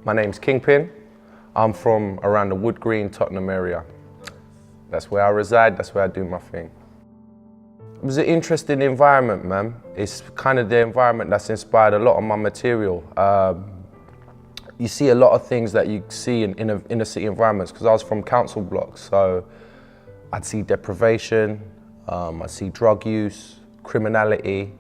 My name's Kingpin. I'm from around the Wood Green, Tottenham area. That's where I reside, that's where I do my thing. It was an interesting environment, man. It's kind of the environment that's inspired a lot of my material. You see a lot of things that you see in inner city environments, because I was from council blocks, so I'd see deprivation, I'd see drug use, criminality,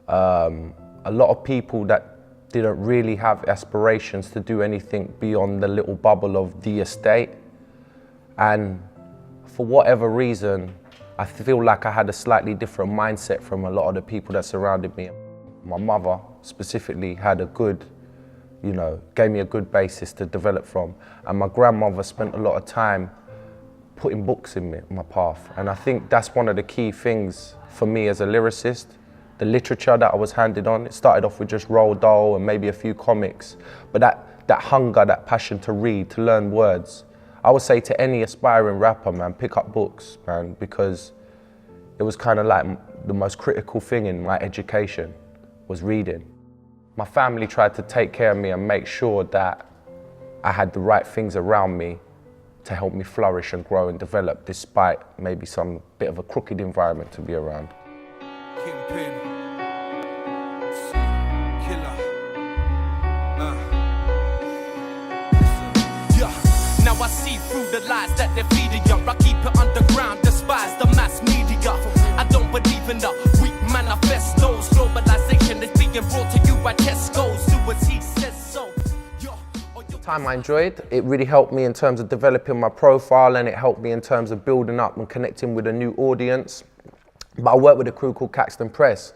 a lot of people that didn't really have aspirations to do anything beyond the little bubble of the estate. And for whatever reason, I feel like I had a slightly different mindset from a lot of the people that surrounded me. My mother specifically had a good, gave me a good basis to develop from. And my grandmother spent a lot of time putting books in my path. And I think that's one of the key things for me as a lyricist. The literature that I was handed on, it started off with just Roald Dahl and maybe a few comics, but that hunger, that passion to read, to learn words. I would say to any aspiring rapper, man, pick up books, man, because it was kind of like the most critical thing in my education was reading. My family tried to take care of me and make sure that I had the right things around me to help me flourish and grow and develop, despite maybe some bit of a crooked environment to be around. Kingpin, killer. Yeah. Now I see through the lies that they're feeding you. I keep it underground, despise the mass media. I don't believe in the weak manifestos. Globalization is being brought to you by Tesco's. Do as he says so. The time I enjoyed, it really helped me in terms of developing my profile, and it helped me in terms of building up and connecting with a new audience. But I worked with a crew called Kton Press,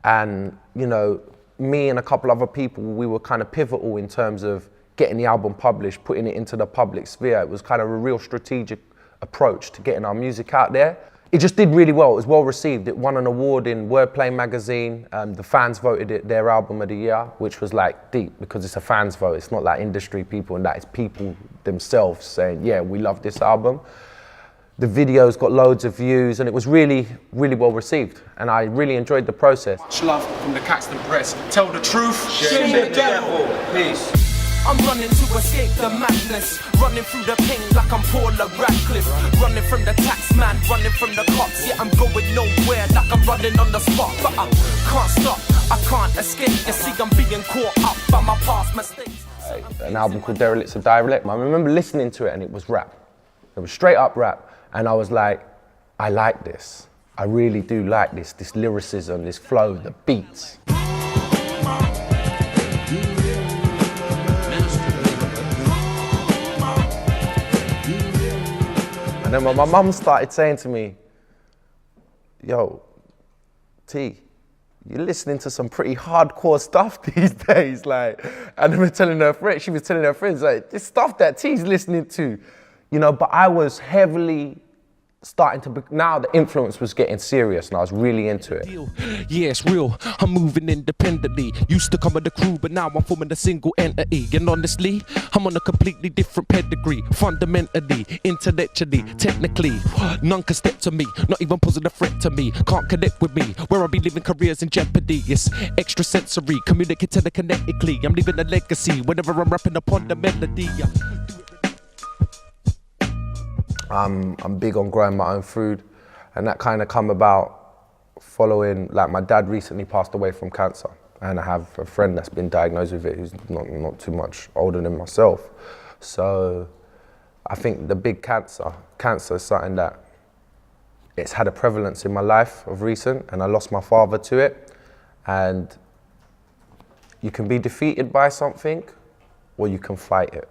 and me and a couple other people, we were kind of pivotal in terms of getting the album published, putting it into the public sphere. It was kind of a real strategic approach to getting our music out there. It just did really well. It was well received. It won an award in Wordplay magazine. The fans voted it their album of the year, which was like deep, because it's a fans vote. It's not like industry people and that, it's people themselves saying, yeah, we love this album. The videos got loads of views, and it was really, really well received. And I really enjoyed the process. Much love from the Kton Press. Tell the truth, shame the devil. Peace. I'm running to escape the madness, running through the pain like I'm Paula Radcliffe, running from the tax man, running from the cops. Yeah, I'm going nowhere like I'm running on the spot, but I can't stop, I can't escape. You see, I'm being caught up by my past mistakes. An album called Derelicts of Dialect. I remember listening to it, and it was rap. It was straight up rap. And I was like, I like this. I really do like this lyricism, this flow, the beats. And then my mum started saying to me, yo, T, you're listening to some pretty hardcore stuff these days. Like, and she was telling her friends, like, this stuff that T's listening to, but I was heavily starting to, now the influence was getting serious and I was really into it. Yeah, it's real, I'm moving independently. Used to come with the crew, but now I'm forming a single entity. And honestly, I'm on a completely different pedigree. Fundamentally, intellectually, technically, none can step to me, not even posing a threat to me. Can't connect with me, where I be living careers in jeopardy. It's extrasensory, communicate telekinetically. I'm leaving a legacy whenever I'm rapping upon the melody. I'm big on growing my own food, and that kind of come about following, like, my dad recently passed away from cancer, and I have a friend that's been diagnosed with it who's not too much older than myself. So I think the big cancer is something that it's had a prevalence in my life of recent, and I lost my father to it. And you can be defeated by something, or you can fight it.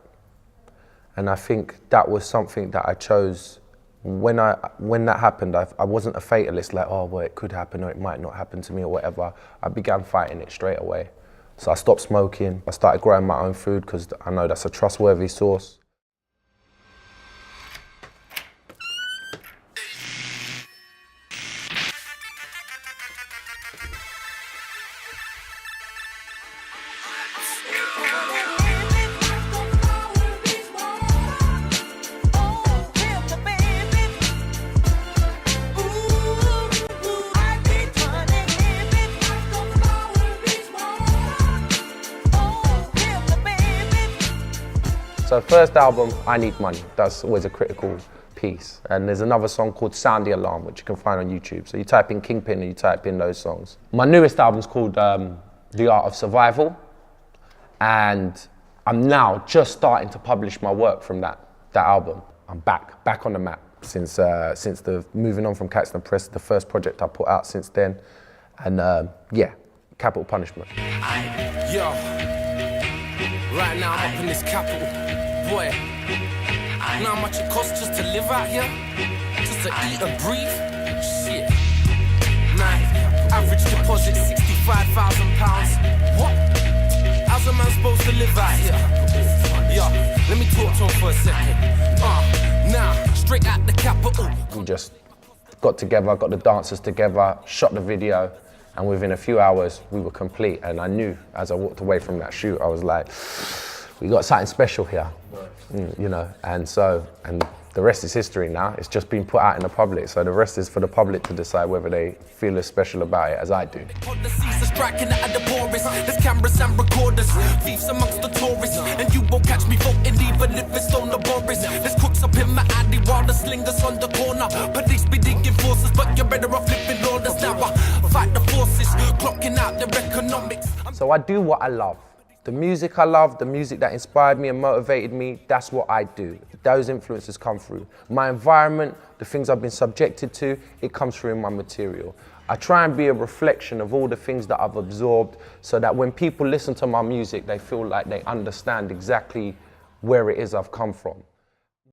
And I think that was something that I chose. When that happened, I wasn't a fatalist, like, oh, well, it could happen or it might not happen to me or whatever. I began fighting it straight away. So I stopped smoking. I started growing my own food because I know that's a trustworthy source. So first album, I Need Money. That's always a critical piece. And there's another song called Sound the Alarm, which you can find on YouTube. So you type in Kingpin and you type in those songs. My newest album's called The Art of Survival. And I'm now just starting to publish my work from that album. I'm back on the map since the moving on from Kton Press, the first project I put out since then. And yeah, Capital Punishment. Yo, right now I'm up in this capital, boy. Know how much it costs just to live out here? Just to eat and breathe? Shit. Nah, average deposit £65,000. What? How's a man supposed to live out here? Yo, let me talk to him for a second. Now, straight out the capital. We just got together, got the dancers together, shot the video, and within a few hours we were complete. And I knew as I walked away from that shoot, I was like, we got something special here, you know. And the rest is history now. It's just been put out in the public, so the rest is for the public to decide whether they feel as special about it as I do. There's cameras and recorders, thieves amongst the tourists, and you won't catch me voting even if it's on the Boris. There's crooks up in my alley while the slingers on the corner. Police be digging forces, but you're better off living orders. Now I fight the forces, clocking out their economics. So I do what I love. The music I love, the music that inspired me and motivated me, that's what I do. Those influences come through. My environment, the things I've been subjected to, it comes through in my material. I try and be a reflection of all the things that I've absorbed so that when people listen to my music, they feel like they understand exactly where it is I've come from.